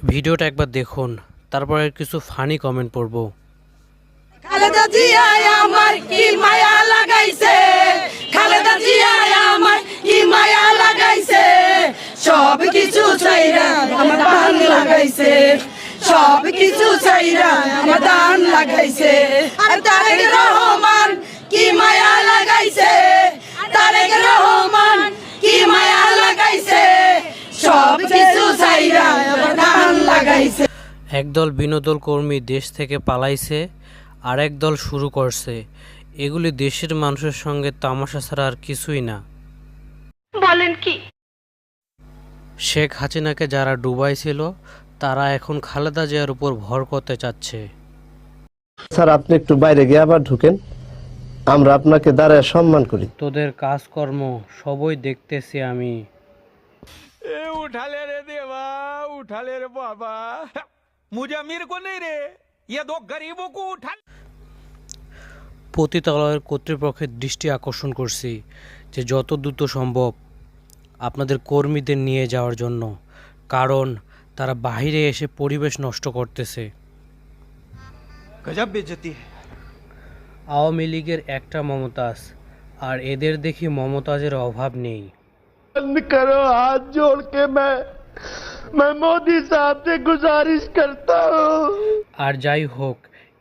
ভিডিওটা একবার দেখুন, তারপরে কিছু ফানি কমেন্ট পড়ব। খালেদা জিয়া আমার কি মায়া লাগাইছে, খালেদা জিয়া আমার কি মায়া লাগাইছে, সব কিছু চাইরা আমার দান লাগাইছে, সব কিছু চাইরা আমার দান লাগাইছে। আর তারেক রহমান কি মায়া লাগাইছে, তারেক রহমান কি মায়া লাগাইছে, সব কিছু চাইরা আমার দান লাগাইছে। একদল বিনোদন কর্মী দেশ থেকে পালাইছে, আরেক দল শুরু করছে। এগুলি দেশের মানুষের সঙ্গে তামাশা ছাড়া আর কিছুই না। বলেন কি? শেখ হাসিনাকে যারা ডুবাইছিল তারা এখন খালেদা জিয়ার উপর ভর করতে চাচ্ছে। স্যার, আপনি একটু বাইরে গিয়ে আবার ঢুকেন, আমরা আপনাকে দাঁড়ায় সম্মান করি। তোদের কাজকর্ম সবই দেখতেছি আমি। उठा ले रे देवा, उठा ले रे बाबा, मुझे अमीर को नहीं रे, ये दो गरीबों को उठा। পতিতালয়ের কর্তৃপক্ষের দৃষ্টি আকর্ষণ করছি যে যত দ্রুত সম্ভব আপনাদের কর্মীদের নিয়ে যাওয়ার জন্য, কারণ তারা বাইরে এসে পরিবেশ নষ্ট করতেছে। गजब बेइज्जती है। আওয়ামী লীগের একটা মমতাজ, আর এদের দেখি মমতাজের অভাব নেই। बंद करो, हाथ जोड़ के मैं मोदी साहब से गुजारिश करता हूँ। আর যাই হোক,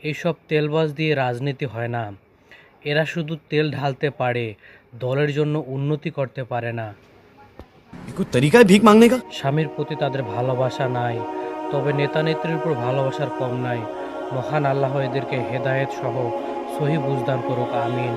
এইসব তেলবাজ দিয়ে রাজনীতি হয় না। এরা শুধু তেল ঢালতে পারে, দলের জন্য উন্নতি করতে পারে না। कोई तरीका है भीख मांगने का? স্বামীর প্রতি তাদের ভালোবাসা নাই, তবে নেতা নেত্রীর উপর ভালোবাসার কম নাই। মহান আল্লাহ এদেরকে হেদায়েত সহ সহি বুঝদান করুক, আমিন।